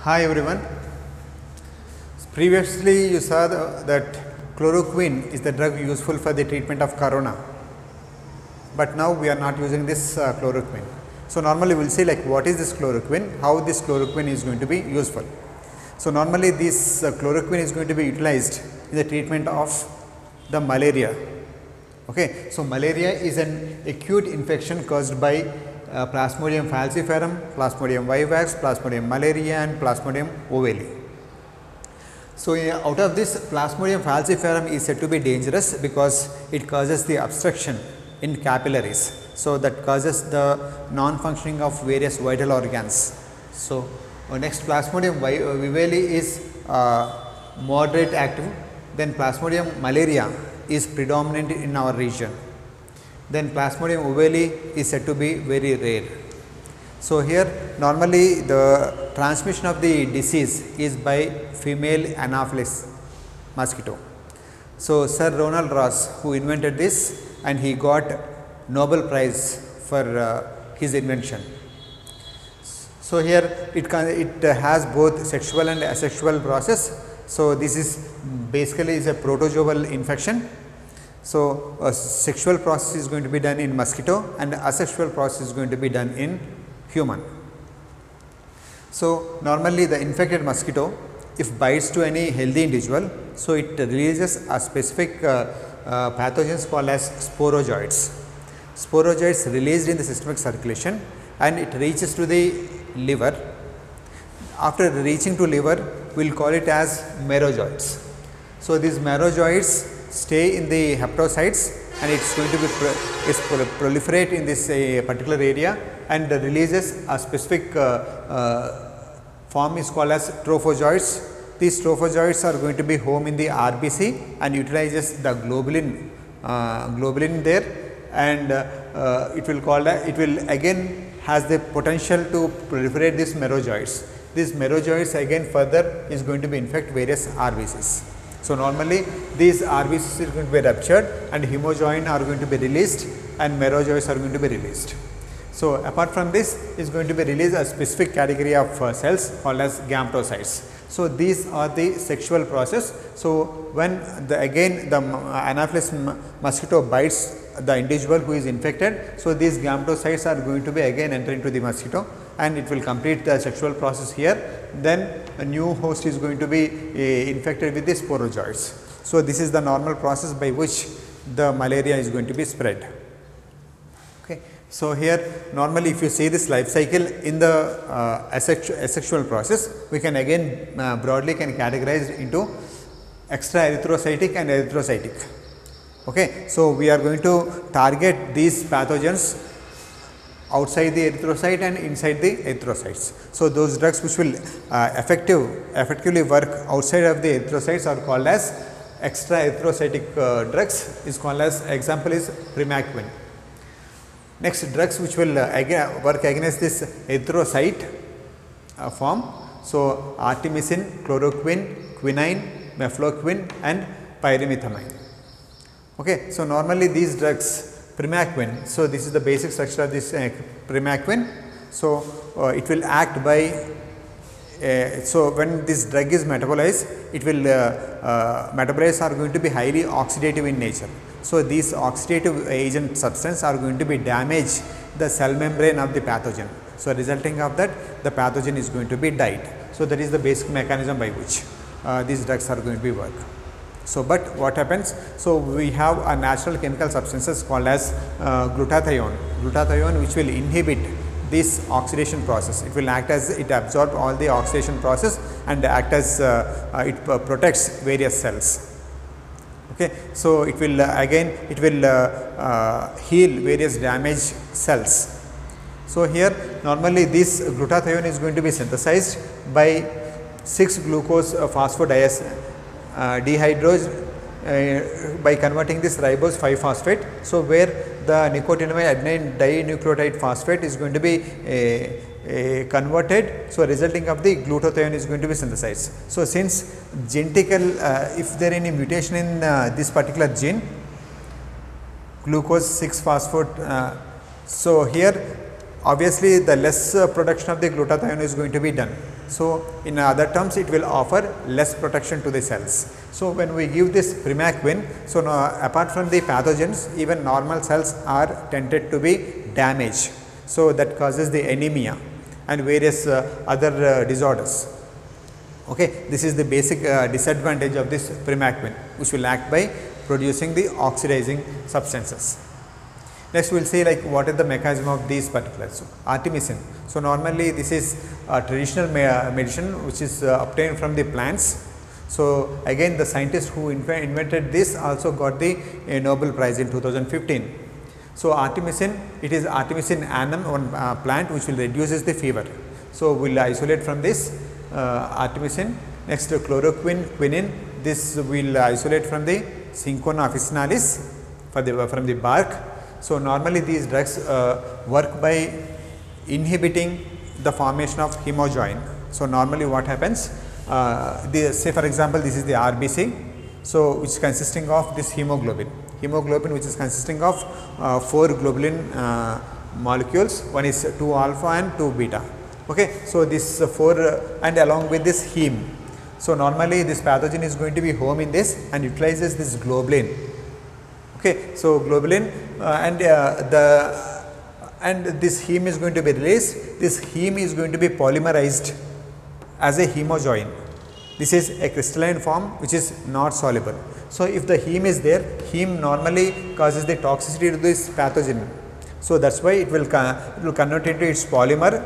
Hi everyone. Previously you saw that chloroquine is the drug useful for the treatment of corona, but now we are not using this chloroquine. So normally we will see like what is this chloroquine, how this chloroquine is going to be useful. So normally this chloroquine is going to be utilized in the treatment of the malaria. Okay. So malaria is an acute infection caused by Plasmodium falciparum, Plasmodium vivax, Plasmodium malaria and Plasmodium ovale. So out of this, Plasmodium falciparum is said to be dangerous because it causes the obstruction in capillaries. So that causes the non-functioning of various vital organs. So next, Plasmodium vivae is moderate active, then Plasmodium malaria is predominant in our region. Then Plasmodium ovale is said to be very rare. So here normally the transmission of the disease is by female Anopheles mosquito. So Sir Ronald Ross, who invented this, and he got Nobel Prize for his invention. So here it has both sexual and asexual process. So this is basically is a protozoal infection. So a sexual process is going to be done in mosquito and asexual process is going to be done in human. So normally the infected mosquito, if bites to any healthy individual, so it releases a specific pathogens called as sporozoites. Sporozoites released in the systemic circulation and it reaches to the liver. After reaching to liver, we will call it as merozoites. So these merozoites stay in the hepatocytes and it is going to be proliferate in this particular area and releases a specific form is called as trophozoites. These trophozoites are going to be home in the RBC and utilizes the globulin there, and it will again has the potential to proliferate these merozoites. These merozoites again further is going to be infect various RBCs. So normally these RBCs are going to be ruptured and hemojoin are going to be released and merozoites are going to be released. So apart from this is going to be released a specific category of cells called as gametocytes. So these are the sexual process. So when again the Anopheles mosquito bites the individual who is infected, so these gametocytes are going to be again enter into the mosquito and it will complete the sexual process here. Then a new host is going to be infected with the sporozoites. So this is the normal process by which the malaria is going to be spread. Okay. So here normally if you see this life cycle in the asexual process, we can again broadly can categorize into extra erythrocytic and erythrocytic. Okay. So we are going to target these pathogens outside the erythrocyte and inside the erythrocytes. So those drugs which will effectively work outside of the erythrocytes are called as extra erythrocytic drugs, is called as example is primaquine. Next, drugs which will work against this erythrocyte form. So artemisinin, chloroquine, quinine, mefloquine and pyrimethamine. Okay. So normally these drugs primaquine, so this is the basic structure of this primaquine. So it will act by so when this drug is metabolized, it will metabolites are going to be highly oxidative in nature. So these oxidative agent substance are going to be damage the cell membrane of the pathogen. So resulting of that the pathogen is going to be died. So that is the basic mechanism by which these drugs are going to be work. So but what happens? So we have a natural chemical substances called as glutathione which will inhibit this oxidation process. It will act as it absorb all the oxidation process and act as it protects various cells. Okay. So it will heal various damaged cells. So here normally this glutathione is going to be synthesized by 6-glucose dehydrose by converting this ribose 5-phosphate. So where the nicotinamide adenine dinucleotide phosphate is going to be converted, so resulting of the glutathione is going to be synthesized. So since genetical if there any mutation in this particular gene glucose 6-phosphate, so here obviously the less production of the glutathione is going to be done. So in other terms, it will offer less protection to the cells. So when we give this primaquine, so now apart from the pathogens, even normal cells are tended to be damaged. So that causes the anemia and various other disorders. Okay, this is the basic disadvantage of this primaquine, which will act by producing the oxidizing substances. Next, we will see like what is the mechanism of these particulars. So, artemisinin. So, normally this is a traditional medicine which is obtained from the plants. So, again the scientist who invented this also got the Nobel Prize in 2015. So, artemisinin, it is Artemisinin annum, one plant which will reduces the fever. So, we will isolate from this artemisinin. Next, chloroquine, quinine, this will isolate from the Cinchona officinalis from the bark. So, normally these drugs work by inhibiting the formation of hemojoin. So, normally what happens, say for example, this is the RBC, so which is consisting of this hemoglobin which is consisting of 4 globulin molecules, one is 2 alpha and 2 beta. Okay. So, this 4 and along with this heme. So, normally this pathogen is going to be home in this and utilizes this globulin. Okay. So, globulin and this heme is going to be released. This heme is going to be polymerized as a hemojoin. This is a crystalline form which is not soluble. So, if the heme is there, heme normally causes the toxicity to this pathogen. So, that is why it will convert into its polymer,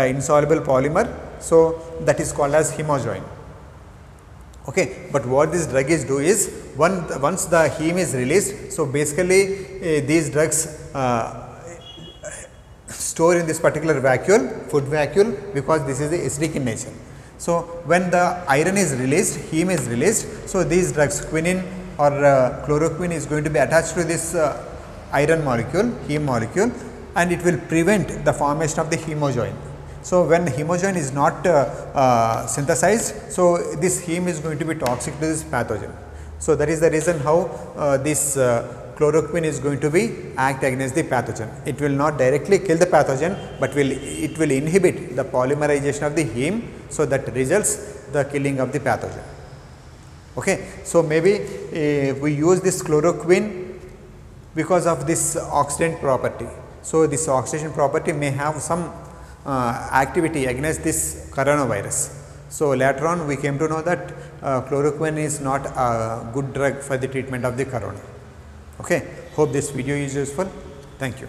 insoluble polymer. So, that is called as hemojoin. Okay. But what this drug is do is, once the heme is released, so basically these drugs store in this particular vacuole, food vacuole, because this is acidic in nature. So, when the iron is released, heme is released, so these drugs quinine or chloroquine is going to be attached to this iron molecule, heme molecule, and it will prevent the formation of the hemojoin. So, when hemojoin is not synthesized, so this heme is going to be toxic to this pathogen. So, that is the reason how this chloroquine is going to be act against the pathogen. It will not directly kill the pathogen, but it will inhibit the polymerization of the heme, so that results the killing of the pathogen. Okay. So, maybe we use this chloroquine because of this oxidant property. So, this oxidation property may have some activity against this coronavirus. So, later on we came to know that chloroquine is not a good drug for the treatment of the corona. Okay. Hope this video is useful. Thank you.